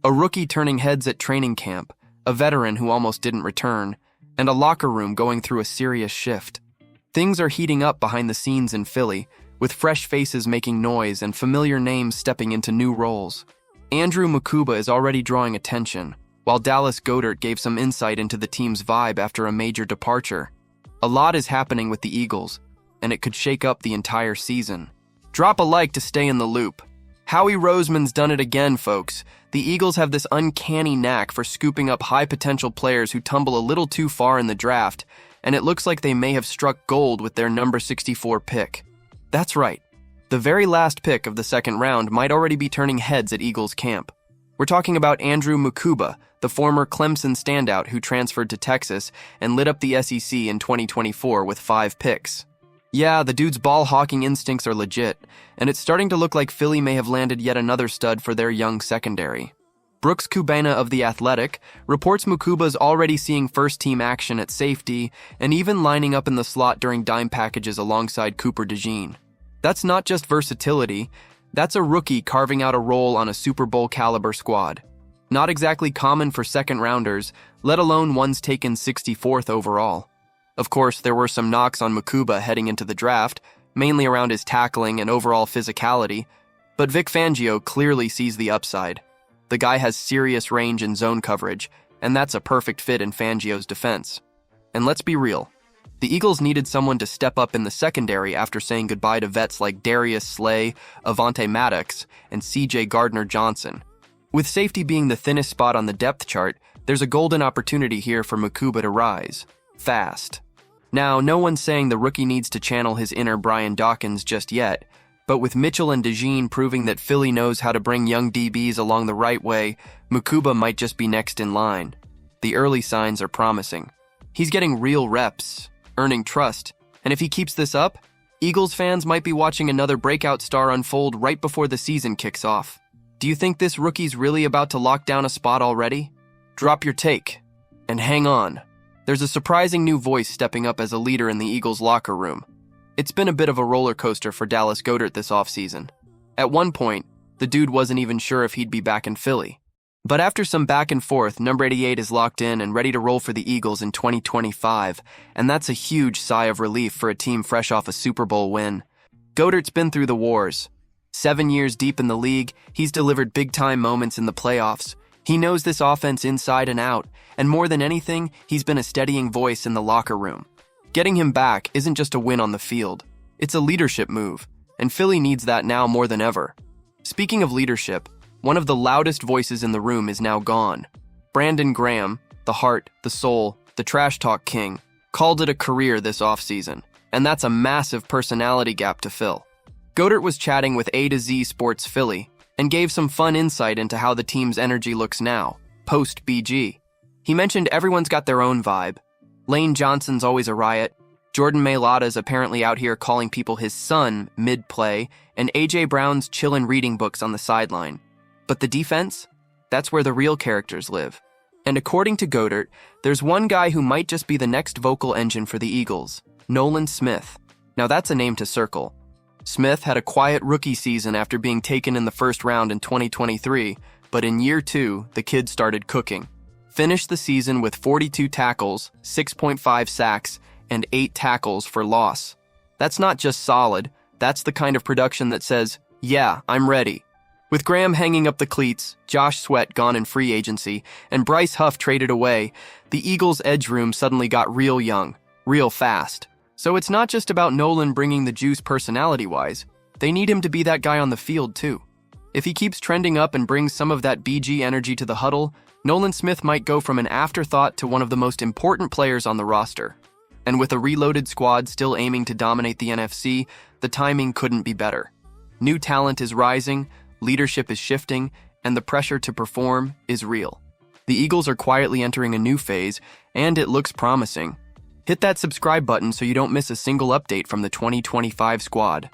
A rookie turning heads at training camp, a veteran who almost didn't return, and a locker room going through a serious shift. Things are heating up behind the scenes in Philly, with fresh faces making noise and familiar names stepping into new roles. Andrew Mukuba is already drawing attention, while Dallas Goedert gave some insight into the team's vibe after a major departure. A lot is happening with the Eagles, and it could shake up the entire season. Drop a like to stay in the loop. Howie Roseman's done it again, folks. The Eagles have this uncanny knack for scooping up high-potential players who tumble a little too far in the draft, and it looks like they may have struck gold with their number 64 pick. That's right. The very last pick of the second round might already be turning heads at Eagles camp. We're talking about Andrew Mukuba, the former Clemson standout who transferred to Texas and lit up the SEC in 2024 with 5 picks. Yeah, the dude's ball-hawking instincts are legit, and it's starting to look like Philly may have landed yet another stud for their young secondary. Brooks Kubena of The Athletic reports Mukuba's already seeing first-team action at safety and even lining up in the slot during dime packages alongside Cooper DeJean. That's not just versatility, that's a rookie carving out a role on a Super Bowl-caliber squad. Not exactly common for second-rounders, let alone ones taken 64th overall. Of course, there were some knocks on Mukuba heading into the draft, mainly around his tackling and overall physicality, but Vic Fangio clearly sees the upside. The guy has serious range and zone coverage, and that's a perfect fit in Fangio's defense. And let's be real, the Eagles needed someone to step up in the secondary after saying goodbye to vets like Darius Slay, Avonte Maddox, and C.J. Gardner-Johnson. With safety being the thinnest spot on the depth chart, there's a golden opportunity here for Mukuba to rise. Fast. Now, no one's saying the rookie needs to channel his inner Brian Dawkins just yet, but with Mitchell and DeJean proving that Philly knows how to bring young DBs along the right way, Mukuba might just be next in line. The early signs are promising. He's getting real reps, earning trust, and if he keeps this up, Eagles fans might be watching another breakout star unfold right before the season kicks off. Do you think this rookie's really about to lock down a spot already? Drop your take, and hang on. There's a surprising new voice stepping up as a leader in the Eagles locker room. It's been a bit of a roller coaster for Dallas Goedert this offseason. At one point, the dude wasn't even sure if he'd be back in Philly. But after some back and forth, number 88 is locked in and ready to roll for the Eagles in 2025, and that's a huge sigh of relief for a team fresh off a Super Bowl win. Goedert's been through the wars. 7 years deep in the league, he's delivered big-time moments in the playoffs. He knows this offense inside and out, and more than anything, he's been a steadying voice in the locker room. Getting him back isn't just a win on the field. It's a leadership move, and Philly needs that now more than ever. Speaking of leadership, one of the loudest voices in the room is now gone. Brandon Graham, the heart, the soul, the trash talk king, called it a career this offseason, and that's a massive personality gap to fill. Goedert was chatting with A to Z Sports Philly and gave some fun insight into how the team's energy looks now, post-BG. He mentioned everyone's got their own vibe. Lane Johnson's always a riot, Jordan Mailata's apparently out here calling people his son mid-play, and A.J. Brown's chillin' reading books on the sideline. But the defense? That's where the real characters live. And according to Goedert, there's one guy who might just be the next vocal engine for the Eagles, Nolan Smith. Now that's a name to circle. Smith had a quiet rookie season after being taken in the first round in 2023, but in year 2, the kid started cooking. Finished the season with 42 tackles, 6.5 sacks, and 8 tackles for loss. That's not just solid, that's the kind of production that says, yeah, I'm ready. With Graham hanging up the cleats, Josh Sweat gone in free agency, and Bryce Huff traded away, the Eagles' edge room suddenly got real young, real fast. So it's not just about Nolan bringing the juice personality-wise, they need him to be that guy on the field too. If he keeps trending up and brings some of that BG energy to the huddle, Nolan Smith might go from an afterthought to one of the most important players on the roster. And with a reloaded squad still aiming to dominate the NFC, the timing couldn't be better. New talent is rising, leadership is shifting, and the pressure to perform is real. The Eagles are quietly entering a new phase, and it looks promising. Hit that subscribe button so you don't miss a single update from the 2025 squad.